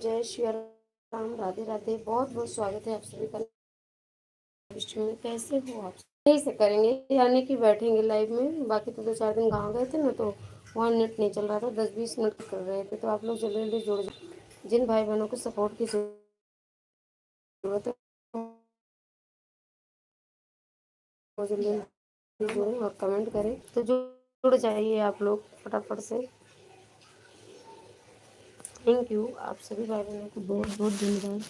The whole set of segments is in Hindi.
जय श्री राम, राधे राधे। बहुत बहुत स्वागत है आप सभी का विश्व में। कैसे हो आप? यही से करेंगे यानी कि बैठेंगे लाइव में। बाकी तो 2 4 दिन गाँव गए थे ना, तो वहाँ नेट नहीं चल रहा था, 10 20 मिनट कर रहे थे। तो आप लोग जल्दी जल्दी जुड़ जाए। जिन भाई बहनों को सपोर्ट की जरूरत है वो जल्दी जल्दी जुड़ें और कमेंट करें। तो जुड़ जाइए आप लोग फटाफट से। थैंक यू आप सभी भाई बहनों को बहुत बहुत धन्यवाद।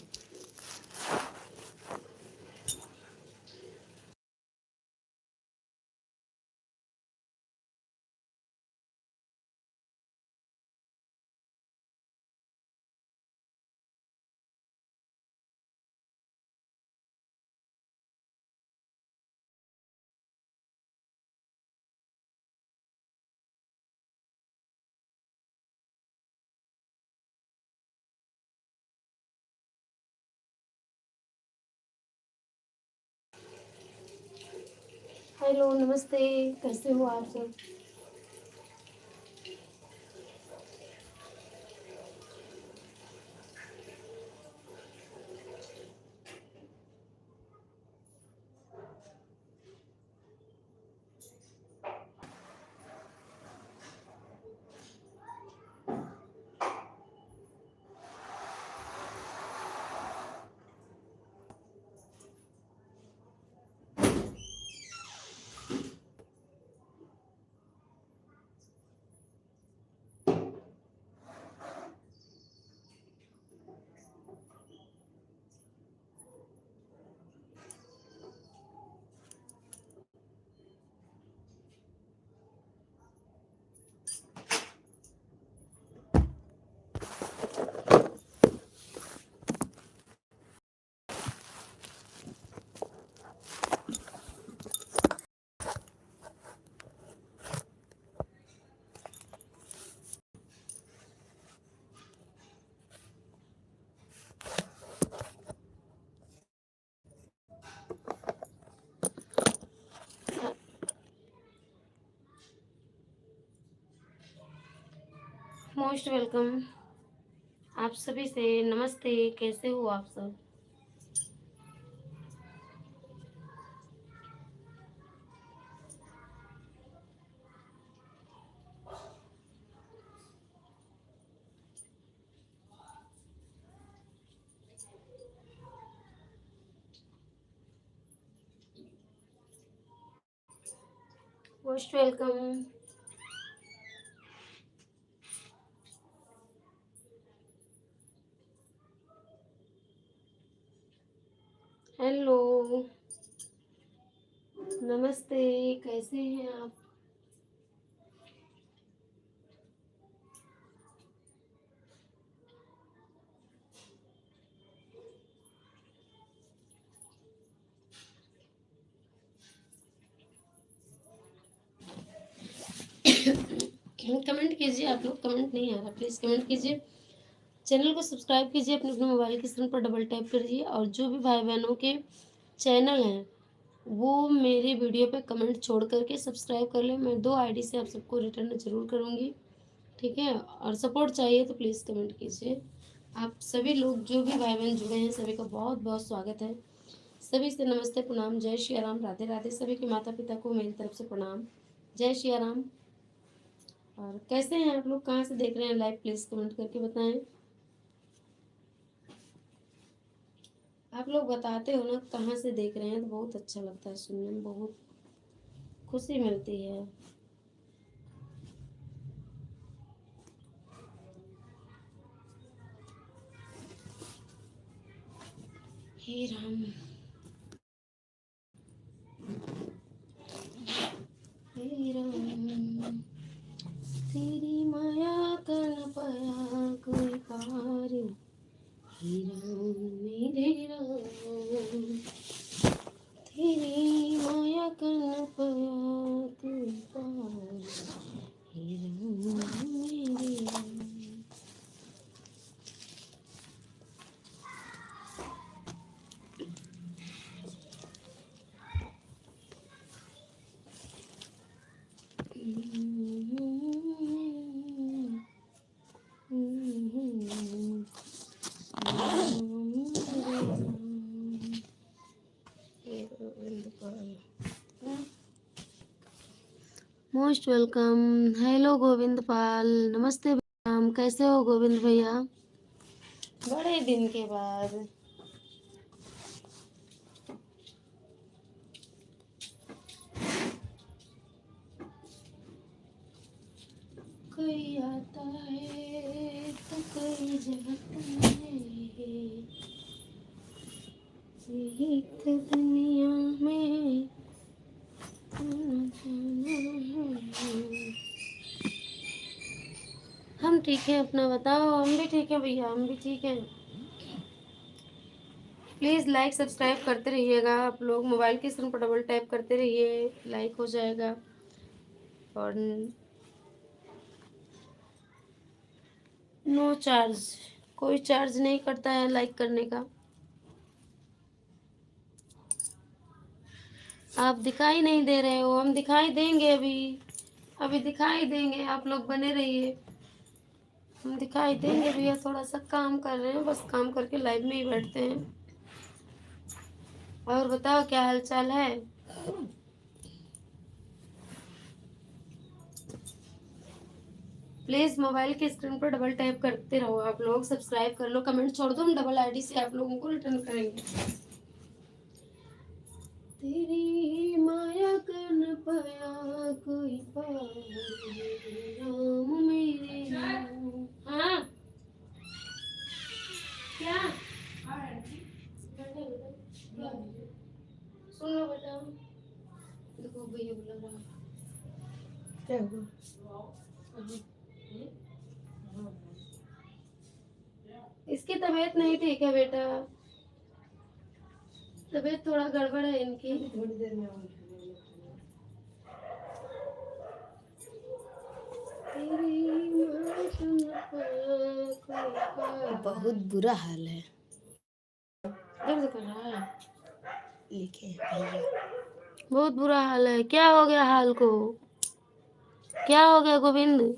हेलो, नमस्ते। कैसे हो आप सब? मोस्ट वेलकम आप सभी से। नमस्ते, कैसे हो आप सब? Most welcome. हेलो, नमस्ते। कैसे हैं आप? कमेंट कीजिए आप लोग। कमेंट नहीं आ रहा, प्लीज़ कमेंट कीजिए। चैनल को सब्सक्राइब कीजिए, अपने अपने मोबाइल की स्क्रीन पर डबल टैप करिए। और जो भी भाई बहनों के चैनल हैं वो मेरे वीडियो पे कमेंट छोड़ करके सब्सक्राइब कर लें। मैं 2 आईडी से आप सबको रिटर्न ज़रूर करूँगी, ठीक है? और सपोर्ट चाहिए तो प्लीज़ कमेंट कीजिए। आप सभी लोग जो भी भाई बहन जुड़े हैं सभी का बहुत बहुत स्वागत है। सभी से नमस्ते, प्रणाम, जय श्री राम, राधे राधे। सभी के माता पिता को मेरी तरफ से प्रणाम, जय श्री राम। और कैसे हैं आप लोग? कहाँ से देख रहे हैं लाइव? प्लीज़ कमेंट करके बताएं। आप लोग बताते हो ना कहाँ से देख रहे हैं, तो बहुत अच्छा लगता है सुनने में, बहुत खुशी मिलती है। हे राम, हे राम, तेरी माया का न पाया कोई पार। हे राम, मेरे राम, तेरी माया का न पाया कोई पार। हे राम, मेरे Ram. Most welcome. Hello Govind Pal, नमस्ते भैया, कैसे हो गोविंद भैया? बड़े दिन के बाद। कोई आता है तो कोई जाता है, एक दुनिया में आना जाना है। हम ठीक हैं, अपना बताओ। हम भी ठीक हैं भैया, हम भी ठीक हैं। प्लीज़ लाइक सब्सक्राइब करते रहिएगा आप लोग, मोबाइल की स्क्रीन पर डबल टैप करते रहिए, लाइक हो जाएगा। और नो चार्ज, कोई चार्ज नहीं करता है लाइक करने का। आप दिखाई नहीं दे रहे हो, हम दिखाई देंगे अभी, अभी दिखाई देंगे, आप लोग बने रहिए। हम दिखाई देंगे भैया, थोड़ा सा काम कर रहे हैं, बस काम करके लाइव में ही बैठते हैं। और बताओ क्या हाल चाल है? प्लीज मोबाइल की स्क्रीन पर डबल टैप करते रहो आप लोग, सब्सक्राइब कर लो, कमेंट छोड़ दो, हम डबल आईडी से आप लोगों को रिटर्न करेंगे। तेरी माया कर न पाया कोई राम मेरे राम। हाँ क्या सुन लो बेटा, देखो भैया बुला रहा है। क्या हुआ? इसकी तबीयत नहीं ठीक है बेटा, तबीयत थोड़ा गड़बड़ है इनकी। थोड़ी देर में बहुत बुरा हाल है। दर्द कर रहा है, लिखे भैया, बहुत बुरा हाल है। क्या हो गया हाल को? क्या हो गया गोविंद?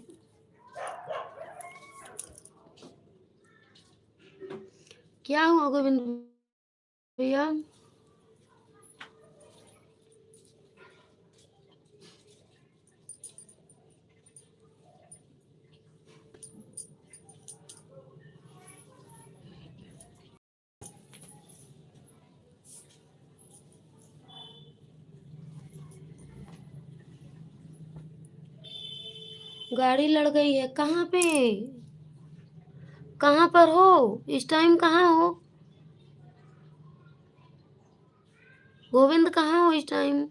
क्या हुआ गोविंद भैया? गाड़ी लड़ गई है? कहाँ पे? कहाँ पर हो इस टाइम? कहाँ हो गोविंद? कहाँ हो इस टाइम?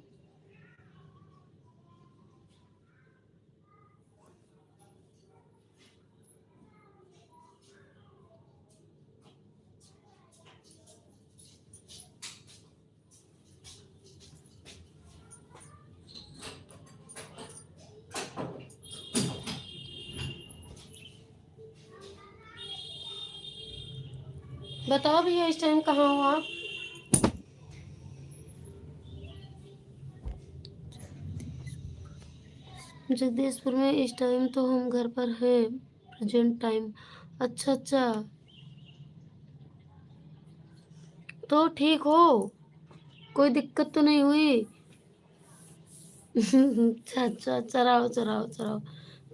बताओ भैया, इस टाइम कहाँ हो आप? जगदीशपुर में इस टाइम तो हम घर पर हैं, प्रेजेंट टाइम। अच्छा अच्छा, तो ठीक हो? कोई दिक्कत तो नहीं हुई? अच्छा अच्छा, चराओ चराओ चराओ,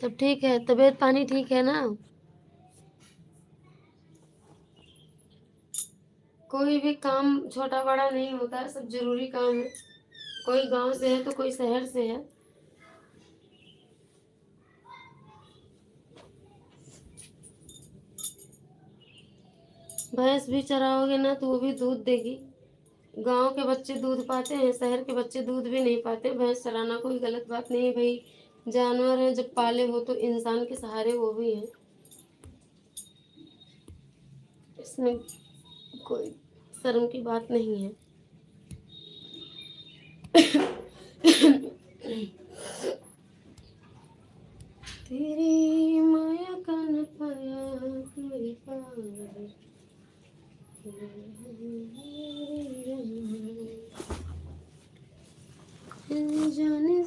तब ठीक है। तबीयत पानी ठीक है ना? कोई भी काम छोटा बड़ा नहीं होता, सब जरूरी काम है। कोई गांव से है तो कोई शहर से है। भैंस भी चराओगे ना तो वो भी दूध देगी। गांव के बच्चे दूध पाते हैं, शहर के बच्चे दूध भी नहीं पाते। भैंस चराना कोई गलत बात नहीं है भाई, जानवर है, जब पाले हो तो इंसान के सहारे वो भी है, इसमें कोई शर्म की बात नहीं है। तेरी माया का न पाया कोई पार, जाने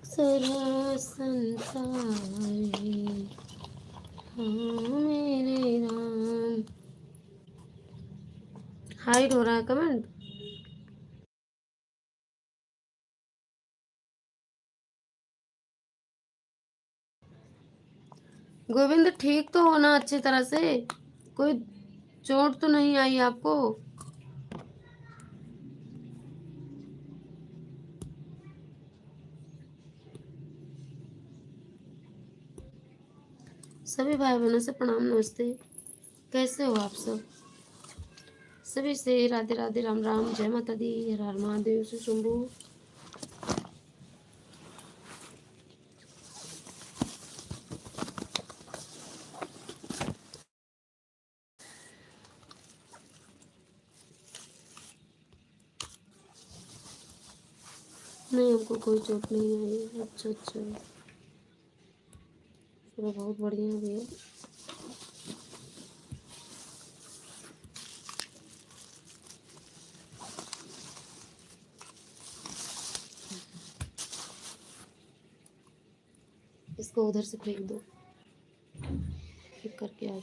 सारा संसार है, हाँ मेरे राम। हाइड हो रहा है कमेंट। गोविंद ठीक तो होना अच्छी तरह से, कोई चोट तो नहीं आई आपको? सभी भाई बहनों से प्रणाम, नमस्ते। कैसे हो आप सब? सभी से राधे राधे, राम राम, जय माता दी, हर हर महादेव, से शंभू। नहीं, हमको कोई चोट नहीं आई। अच्छा अच्छा, चलो बहुत बढ़िया भैया। इसको उधर से फेंक दो, फेंक करके आ।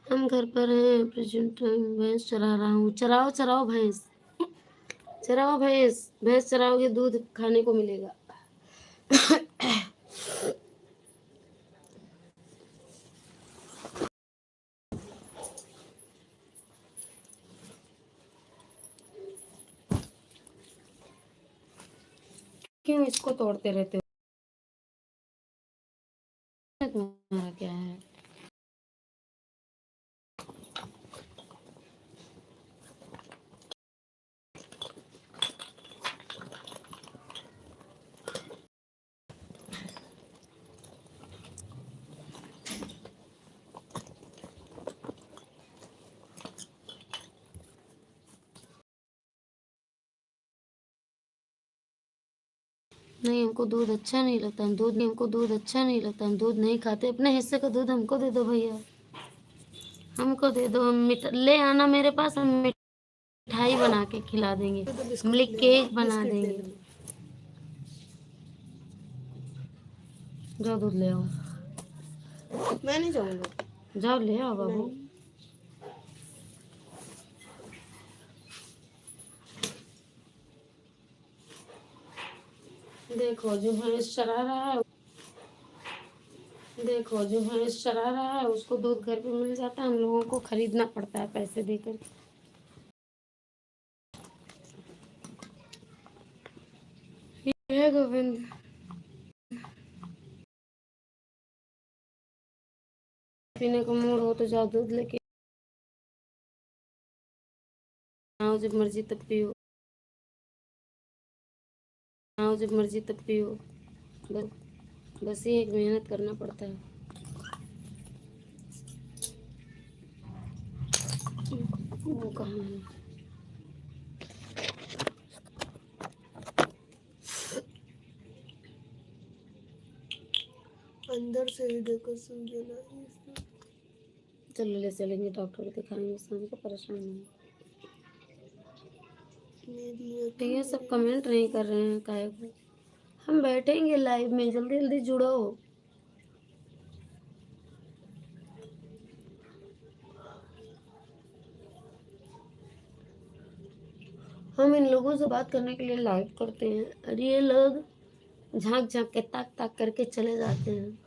हम घर पर हैं, प्रेजेंट टाइम भैंस चरा रहा हूँ। चराओ चराओ भैंस, चराओ भैंस, भैंस चराओगे दूध खाने को मिलेगा। क्यों इसको तोड़ते रहते हो? तुम्हारा क्या है? नहीं, हमको दूध अच्छा नहीं लगता, हम दूध नहीं, हमको दूध अच्छा नहीं लगता, हम दूध नहीं खाते। अपने हिस्से का दूध हमको दे दो भैया, हमको दे दो। हम ले आना मेरे पास, हम मिठाई बना के खिला देंगे, मिल्क केक बना देंगे। जाओ दूध ले आओ। मैं नहीं जाऊंगा, जाओ ले आओ बाबू। देखो जो भैंस चरा रहा है, देखो जो भैंस चरा रहा है उसको दूध घर पे मिल जाता है, हम लोगों को खरीदना पड़ता है पैसे देकर। ये है गोविंद। पीने का मूड हो तो जाओ दूध लेके आओ, जब मर्जी तब पियो, आओ जब मर्जी तब पियो। बस बस ये एक मेहनत करना पड़ता है। वो कहाँ है? अंदर से ही देखो, समझना। चलो ले चलेंगे, डॉक्टर को दिखाएंगे, शाम को परेशान नहीं। ये सब कमेंट नहीं कर रहे हैं काहे को? हम बैठेंगे लाइव में, जल्दी जल्दी जुड़ो। हम इन लोगों से बात करने के लिए लाइव करते हैं और ये लोग झांक झांक के ताक ताक करके चले जाते हैं।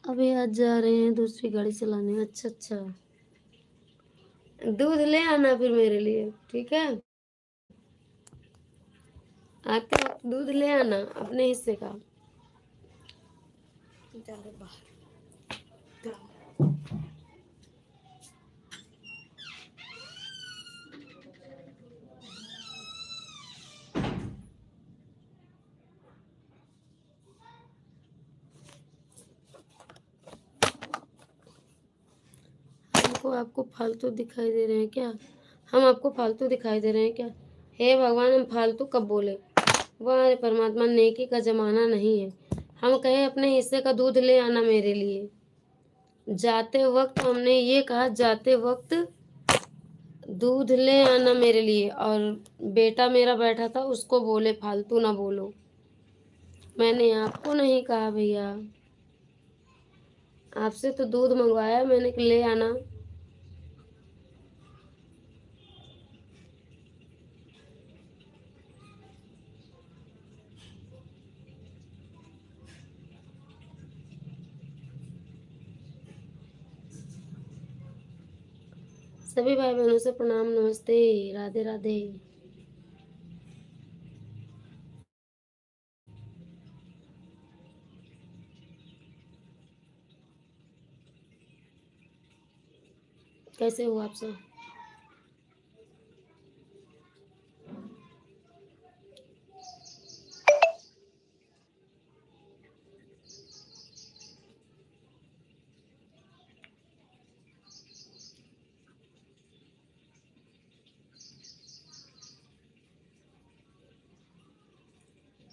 अभी आज जा रहे हैं दूसरी गाड़ी चलाने। अच्छा अच्छा, दूध ले आना फिर मेरे लिए, ठीक है? आते वक्त दूध ले आना अपने हिस्से का। हमको आपको फालतू दिखाई दे रहे हैं क्या? हम आपको फालतू दिखाई दे रहे हैं क्या? हे भगवान, हम फालतू कब बोले? वाह परमात्मा, नेकी का जमाना नहीं है। हम कहे अपने हिस्से का दूध ले आना मेरे लिए। जाते वक्त हमने ये कहा, जाते वक्त दूध ले आना मेरे लिए, और बेटा मेरा बैठा था उसको बोले फालतू ना बोलो। मैंने आपको नहीं कहा भैया। आपसे तो दूध मंगवाया मैंने कि ले आना। सभी भाई बहनों से प्रणाम, नमस्ते, राधे राधे। कैसे हो आप सब?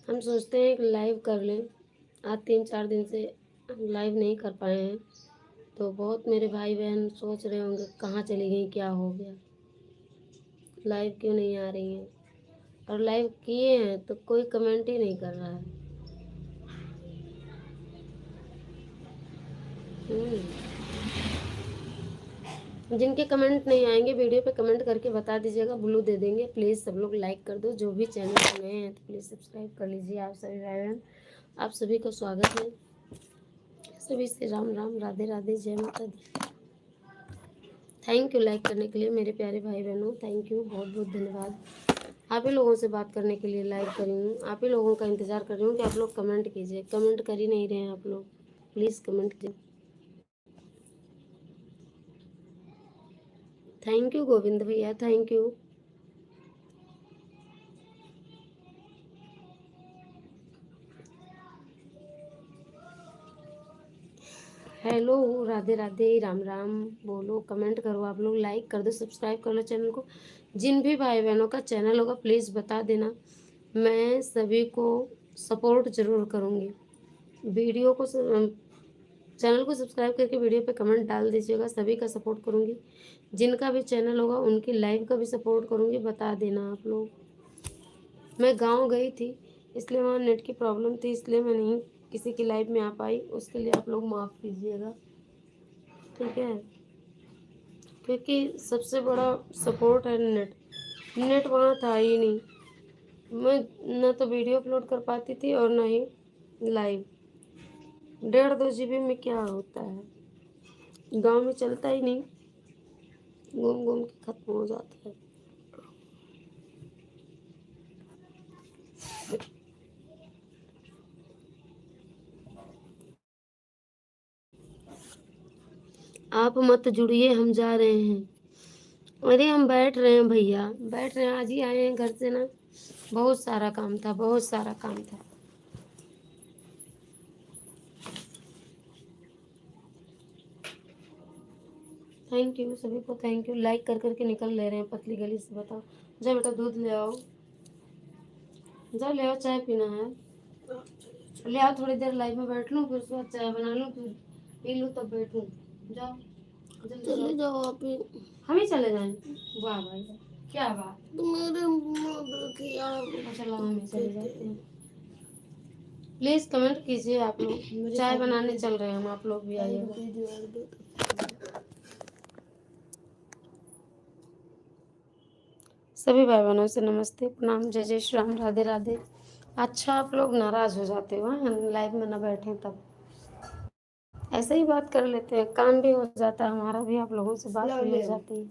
हम सोचते हैं कि लाइव कर लें। आज 3-4 दिन से हम लाइव नहीं कर पाए हैं, तो बहुत मेरे भाई बहन सोच रहे होंगे कहाँ चली गई, क्या हो गया, लाइव क्यों नहीं आ रही हैं। और लाइव किए हैं तो कोई कमेंट ही नहीं कर रहा है। जिनके कमेंट नहीं आएंगे वीडियो पे कमेंट करके बता दीजिएगा, ब्लू दे देंगे। प्लीज़ सब लोग लाइक कर दो, जो भी चैनल पर नए हैं तो प्लीज़ सब्सक्राइब कर लीजिए। आप सभी भाई बहन, आप सभी का स्वागत है। सभी से राम राम, राधे राधे, जय माता दी। थैंक यू लाइक करने के लिए मेरे प्यारे भाई बहनों, थैंक यू, बहुत बहुत धन्यवाद। आप ही लोगों से बात करने के लिए लाइव कर रही हूँ, आप ही लोगों का इंतज़ार कर रही हूँ कि आप लोग कमेंट कीजिए। कमेंट कर ही नहीं रहे हैं आप लोग, प्लीज़ कमेंट कीजिए। थैंक यू गोविंद भैया, thank you. Hello, Radhe Radhe, Ram Ram. बोलो, कमेंट करो, आप लोग लाइक कर दो, सब्सक्राइब कर लो चैनल को। जिन भी भाई बहनों का चैनल होगा प्लीज़ बता देना, मैं सभी को सपोर्ट ज़रूर करूँगी। वीडियो को चैनल को सब्सक्राइब करके वीडियो पे कमेंट डाल दीजिएगा, सभी का सपोर्ट करूँगी। जिनका भी चैनल होगा उनकी लाइव का भी सपोर्ट करूँगी, बता देना आप लोग। मैं गांव गई थी, इसलिए वहाँ नेट की प्रॉब्लम थी, इसलिए मैं नहीं किसी की लाइव में आ पाई, उसके लिए आप लोग माफ़ कीजिएगा, ठीक है। क्योंकि सबसे बड़ा सपोर्ट है नेट। नेट वहाँ था ही नहीं, मैं न तो वीडियो अपलोड कर पाती थी और न ही लाइव। 1.5-2 GB में क्या होता है, गांव में चलता ही नहीं, घूम घूम के ख़त्म हो जाता है। आप मत जुड़िए, हम जा रहे हैं। अरे हम बैठ रहे हैं भैया, बैठ रहे हैं, आज ही आए हैं घर से ना, बहुत सारा काम था, बहुत सारा काम था। थैंक यू सभी को, थैंक यू। लाइक कर करके निकल ले रहे हैं पतली गली से। बताओ, जाओ बेटा दूध ले आओ, जाओ ले आओ, चाय पीना है, ले आओ। थोड़ी देर लाइव में बैठ लूँ, फिर उसके बाद चाय बना लूँ, फिर पी लूँ, तब बैठूँ। जाओ चले जाओ आप ही। हम ही चले जाएं? वाह भाई, क्या बात, मेरे चलो हम ही चले जाते हैं। प्लीज़ कमेंट कीजिए आप लोग, चाय बनाने चल रहे हैं हम, आप लोग भी आइए। सभी भाई बहनों से नमस्ते, प्रणाम, जय जय श्री राम, राधे राधे। अच्छा, आप लोग नाराज़ हो जाते हो लाइव में ना बैठे तब। ऐसे ही बात कर लेते हैं, काम भी हो जाता है हमारा भी, आप लोगों से बात भी हो जाती है।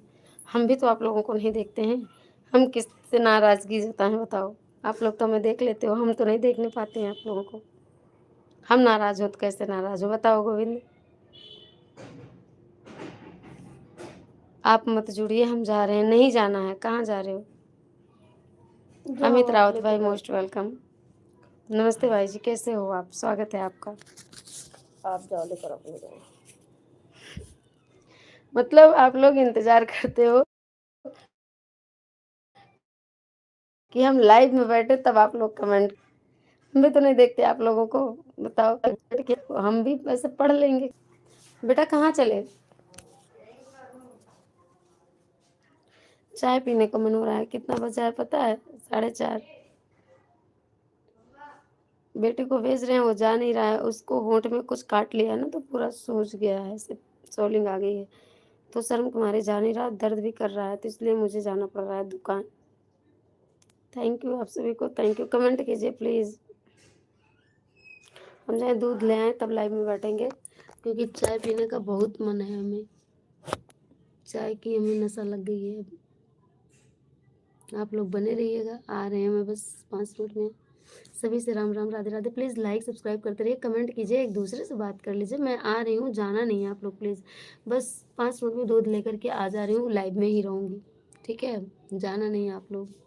हम भी तो आप लोगों को नहीं देखते हैं, हम किससे नाराज़गी जताएं बताओ। आप लोग तो हमें देख लेते हो, हम तो नहीं देखने पाते हैं आप लोगों को। हम नाराज़ हो तो कैसे नाराज़ हो, बताओ गोविंद। आप मत जुड़िए, हम जा रहे हैं। नहीं जाना है, कहाँ जा रहे हो? अमित राउत भाई, मोस्ट वेलकम। नमस्ते भाई जी, कैसे हो आप? स्वागत है आपका। आप जाओ लेकर अपने जाओ। मतलब आप लोग इंतजार करते हो कि हम लाइव में बैठे तब आप लोग कमेंट। हम भी तो नहीं देखते आप लोगों को, बताओ। हम भी वैसे पढ़ लेंगे। बेटा कहाँ चले? चाय पीने को मन हो रहा है। कितना बजा है पता है? 4:30। बेटे को भेज रहे हैं, वो जा नहीं रहा है, उसको होंठ में कुछ काट लिया ना तो पूरा सूज गया है, ऐसे स्वेलिंग आ गई है। तो शर्म के मारे जा नहीं रहा, दर्द भी कर रहा है, तो इसलिए मुझे जाना पड़ रहा है दुकान। थैंक यू आप सभी को, थैंक यू। कमेंट कीजिए प्लीज़। हम जाएँ दूध ले आएँ तब लाइव में बैठेंगे, क्योंकि चाय पीने का बहुत मन है हमें। चाय की हमें नशा लग गई है अब। आप लोग बने रहिएगा, आ रहे हैं मैं बस 5 मिनट में। सभी से Ram Ram, Radhe Radhe. Please like subscribe करते रहिए, कमेंट कीजिए, एक दूसरे से बात कर लीजिए। मैं आ रही हूँ, जाना नहीं है आप लोग प्लीज़। बस 5 मिनट में दूध लेकर के आ जा रही हूँ, लाइव में ही रहूँगी, ठीक है? जाना नहीं है आप लोग।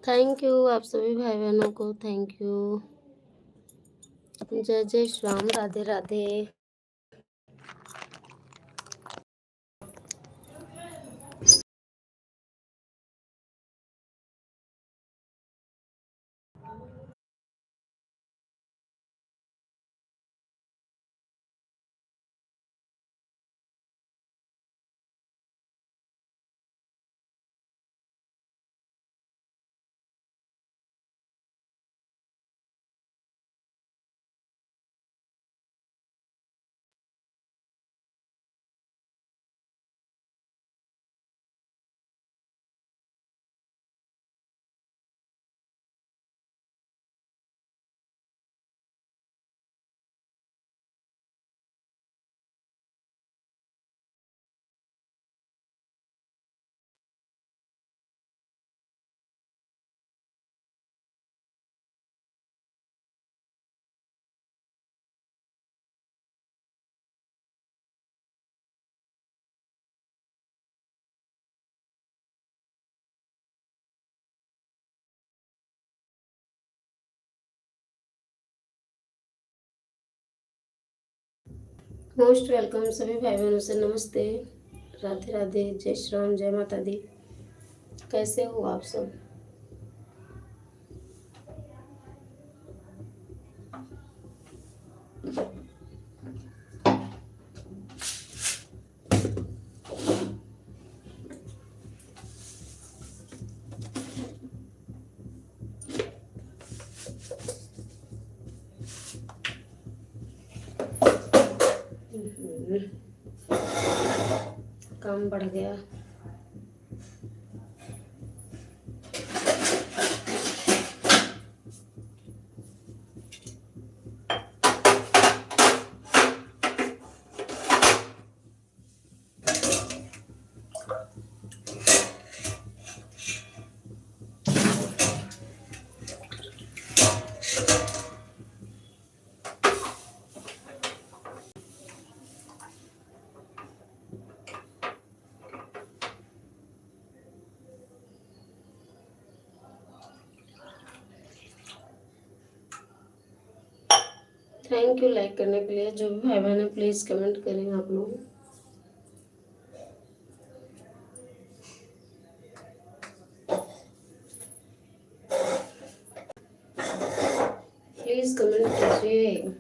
थैंक यू आप सभी भाई बहनों को, थैंक यू। जय जय श्री राम, राधे राधे। मोस्ट वेलकम सभी भाई बहनों से, नमस्ते, राधे राधे, जय श्री राम, जय माता दी। कैसे हो आप सब? काम बढ़ गया। थैंक यू लाइक करने के लिए। जो भी भाई बहन है प्लीज़ कमेंट करें आप लोग। प्लीज़ कमेंट कीजिए।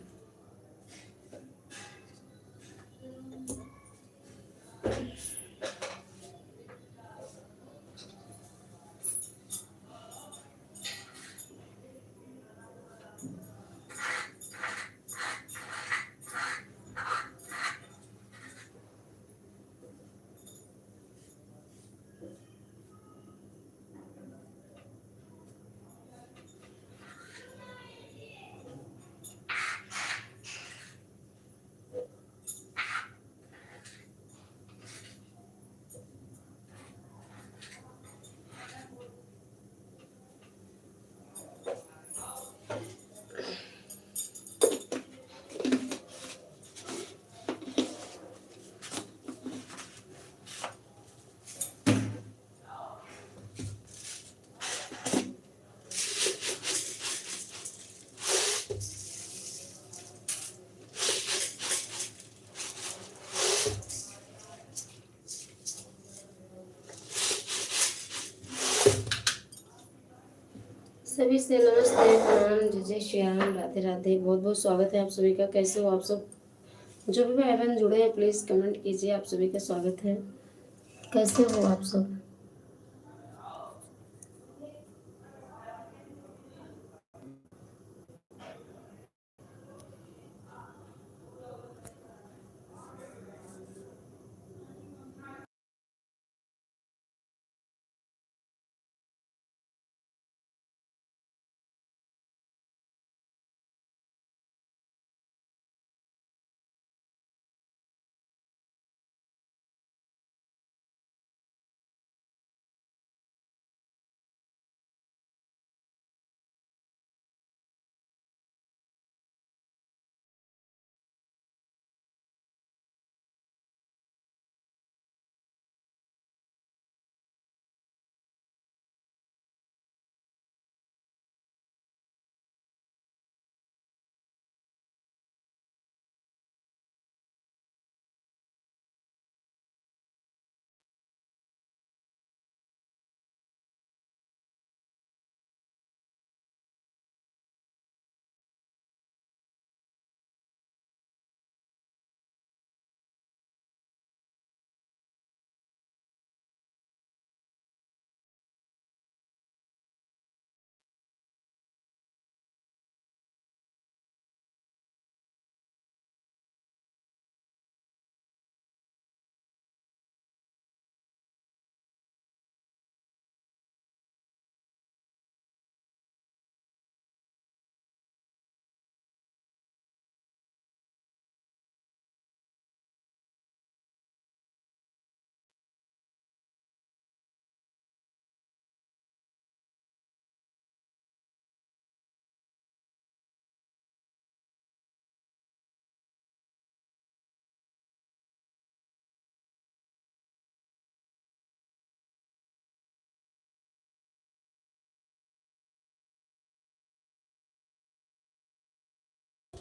सभी से नमस्ते, प्रणाम, जय जय श्री राम, राधे राधे। बहुत बहुत स्वागत है आप सभी का। कैसे हो आप सब? जो भी भाई बहन जुड़े हैं प्लीज़ कमेंट कीजिए। आप सभी का स्वागत है। कैसे हो आप सब?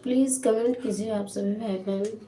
प्लीज़ कमेंट कीजिए आप सभी भाई बहन।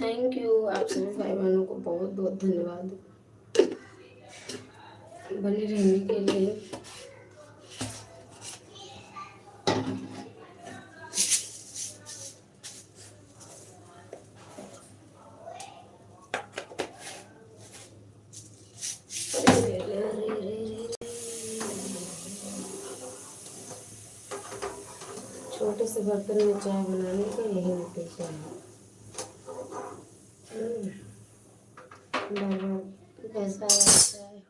थैंक यू, आप सभी भाई बहनों को बहुत बहुत धन्यवाद बने रहने के लिए। छोटे से बर्तन में चाय बनाने का यही नतीजा है। कैसा है?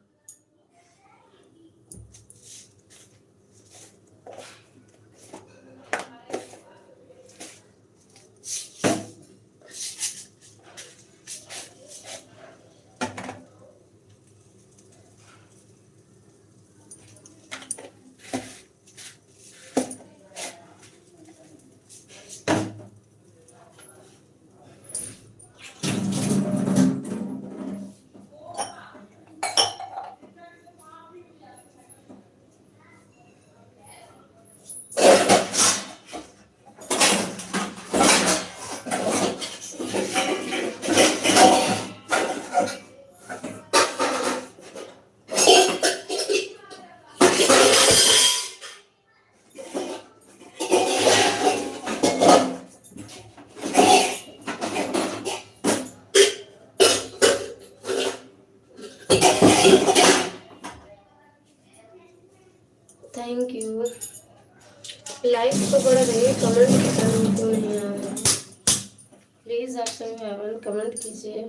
Thank you. लाइक तो बढ़ रही है, कमेंट क्यों नहीं आ रहा? प्लीज़ आप सभी भाई बहन कमेंट कीजिए।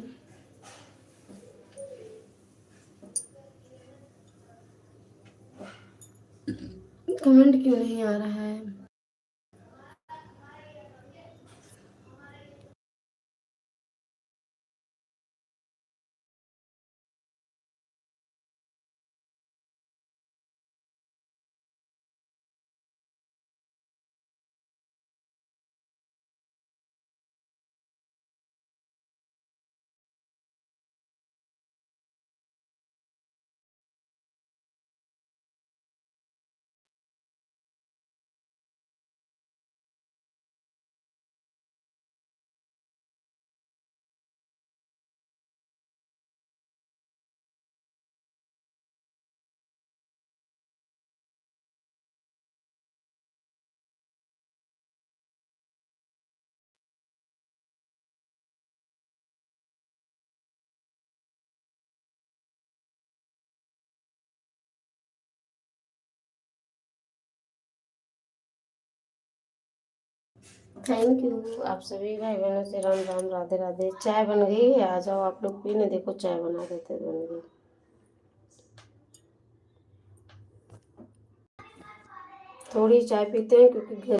कमेंट क्यों नहीं आ रहा है? थैंक यू, आप सभी भाई बहनों से राम राम, राधे राधे। चाय बन गई है, आ जाओ आप लोग पीने। देखो चाय बना देते, बन गई। थोड़ी चाय पीते हैं क्योंकि